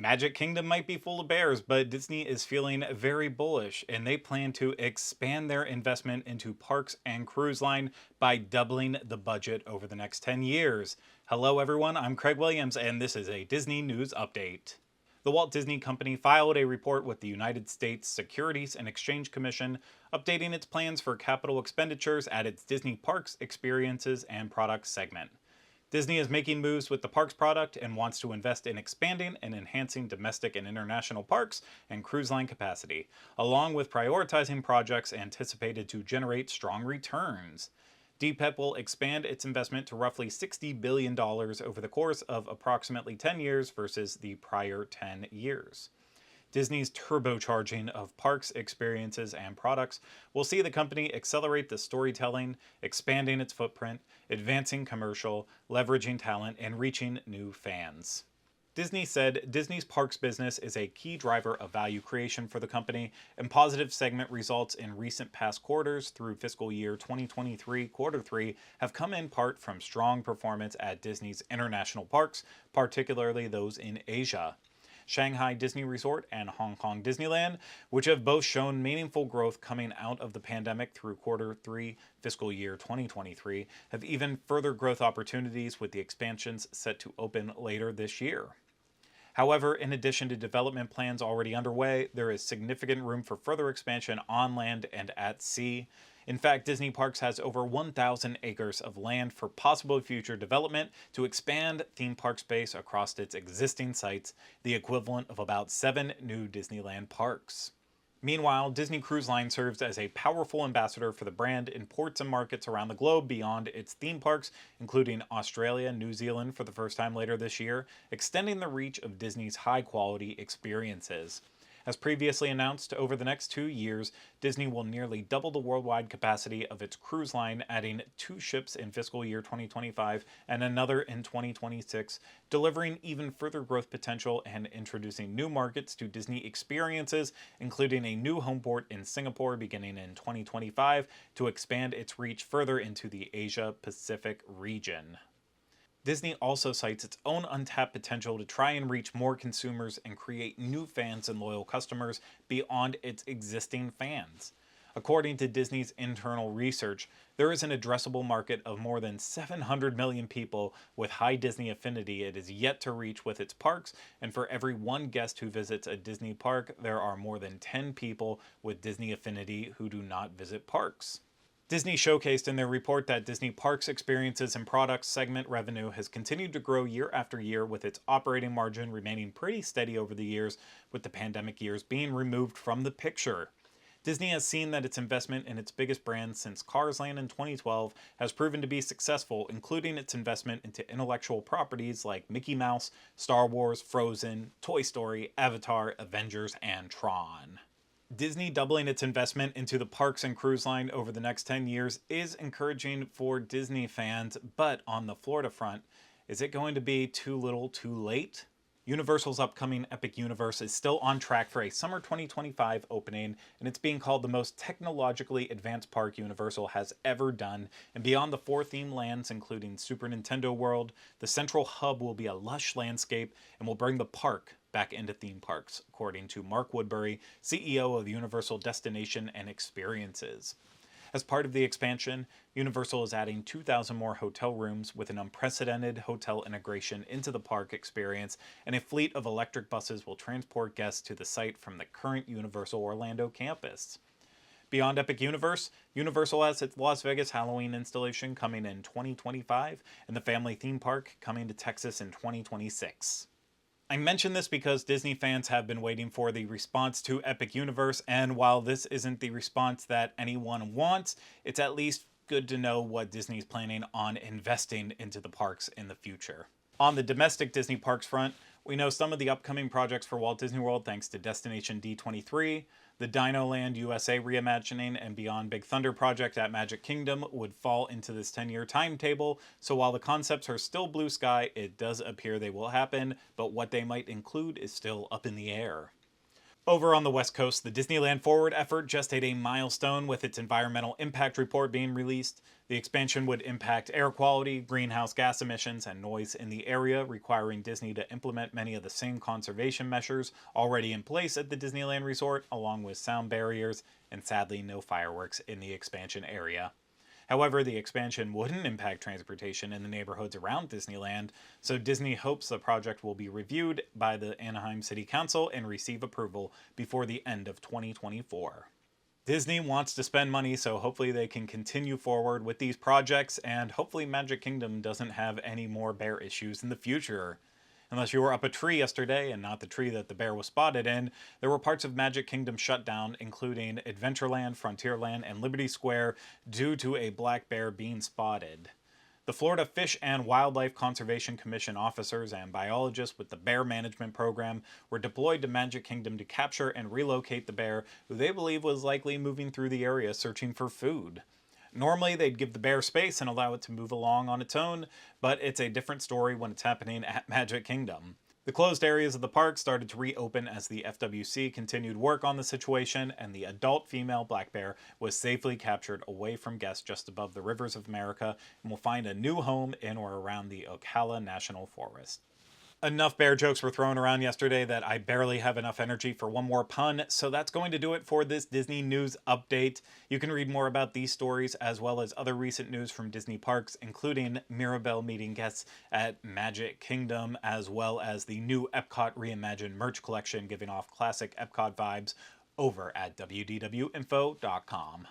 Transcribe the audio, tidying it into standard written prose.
Magic Kingdom might be full of bears, but Disney is feeling very bullish and they plan to expand their investment into parks and cruise line by doubling the budget over the next 10 years. Hello everyone, I'm Craig Williams and this is a Disney News Update. The Walt Disney Company filed a report with the United States Securities and Exchange Commission updating its plans for capital expenditures at its Disney Parks, Experiences, and Products segment. Disney is making moves with the parks product and wants to invest in expanding and enhancing domestic and international parks and cruise line capacity, along with prioritizing projects anticipated to generate strong returns. DPEP will expand its investment to roughly $60 billion over the course of approximately 10 years versus the prior 10 years. Disney's turbocharging of parks, experiences, and products will see the company accelerate the storytelling, expanding its footprint, advancing commercial, leveraging talent, and reaching new fans. Disney said Disney's parks business is a key driver of value creation for the company, and positive segment results in recent past quarters through fiscal year 2023 quarter 3 have come in part from strong performance at Disney's international parks, particularly those in Asia. Shanghai Disney Resort and Hong Kong Disneyland, which have both shown meaningful growth coming out of the pandemic through quarter 3 fiscal year 2023, have even further growth opportunities with the expansions set to open later this year. However, in addition to development plans already underway, there is significant room for further expansion on land and at sea. In fact, Disney Parks has over 1,000 acres of land for possible future development to expand theme park space across its existing sites, the equivalent of about 7 new Disneyland parks. Meanwhile, Disney Cruise Line serves as a powerful ambassador for the brand in ports and markets around the globe beyond its theme parks, including Australia and New Zealand for the first time later this year, extending the reach of Disney's high-quality experiences. As previously announced, over the next 2 years, Disney will nearly double the worldwide capacity of its cruise line, adding 2 ships in fiscal year 2025 and another in 2026, delivering even further growth potential and introducing new markets to Disney experiences, including a new home port in Singapore beginning in 2025 to expand its reach further into the Asia-Pacific region. Disney also cites its own untapped potential to try and reach more consumers and create new fans and loyal customers beyond its existing fans. According to Disney's internal research, there is an addressable market of more than 700 million people with high Disney affinity it is yet to reach with its parks, and for every one guest who visits a Disney park, there are more than 10 people with Disney affinity who do not visit parks. Disney showcased in their report that Disney Parks, Experiences, and Products segment revenue has continued to grow year after year, with its operating margin remaining pretty steady over the years, with the pandemic years being removed from the picture. Disney has seen that its investment in its biggest brand since Cars Land in 2012 has proven to be successful, including its investment into intellectual properties like Mickey Mouse, Star Wars, Frozen, Toy Story, Avatar, Avengers, and Tron. Disney doubling its investment into the parks and cruise line over the next 10 years is encouraging for Disney fans, but on the Florida front, is it going to be too little too late? Universal's upcoming Epic Universe is still on track for a summer 2025 opening, and it's being called the most technologically advanced park Universal has ever done. And beyond the 4 theme lands, including Super Nintendo World, the central hub will be a lush landscape and will bring the park back into theme parks, according to Mark Woodbury, CEO of Universal Destination and Experiences. As part of the expansion, Universal is adding 2,000 more hotel rooms with an unprecedented hotel integration into the park experience, and a fleet of electric buses will transport guests to the site from the current Universal Orlando campus. Beyond Epic Universe, Universal has its Las Vegas Halloween installation coming in 2025, and the family theme park coming to Texas in 2026. I mention this because Disney fans have been waiting for the response to Epic Universe, and while this isn't the response that anyone wants, it's at least good to know what Disney's planning on investing into the parks in the future. On the domestic Disney parks front, we know some of the upcoming projects for Walt Disney World thanks to Destination D23. The Dino Land USA reimagining and Beyond Big Thunder project at Magic Kingdom would fall into this 10-year timetable, so while the concepts are still blue sky, it does appear they will happen, but what they might include is still up in the air. Over on the West Coast, the Disneyland Forward effort just hit a milestone with its environmental impact report being released. The expansion would impact air quality, greenhouse gas emissions, and noise in the area, requiring Disney to implement many of the same conservation measures already in place at the Disneyland Resort, along with sound barriers and sadly no fireworks in the expansion area. However, the expansion wouldn't impact transportation in the neighborhoods around Disneyland, so Disney hopes the project will be reviewed by the Anaheim City Council and receive approval before the end of 2024. Disney wants to spend money, so hopefully they can continue forward with these projects, and hopefully Magic Kingdom doesn't have any more bear issues in the future. Unless you were up a tree yesterday, and not the tree that the bear was spotted in, there were parts of Magic Kingdom shut down, including Adventureland, Frontierland, and Liberty Square, due to a black bear being spotted. The Florida Fish and Wildlife Conservation Commission officers and biologists with the Bear Management Program were deployed to Magic Kingdom to capture and relocate the bear, who they believe was likely moving through the area searching for food. Normally, they'd give the bear space and allow it to move along on its own, but it's a different story when it's happening at Magic Kingdom. The closed areas of the park started to reopen as the FWC continued work on the situation, and the adult female black bear was safely captured away from guests just above the rivers of America and will find a new home in or around the Ocala National Forest. Enough bear jokes were thrown around yesterday that I barely have enough energy for one more pun, so that's going to do it for this Disney news update. You can read more about these stories as well as other recent news from Disney parks, including Mirabelle meeting guests at Magic Kingdom, as well as the new Epcot Reimagined merch collection giving off classic Epcot vibes, over at wdwinfo.com.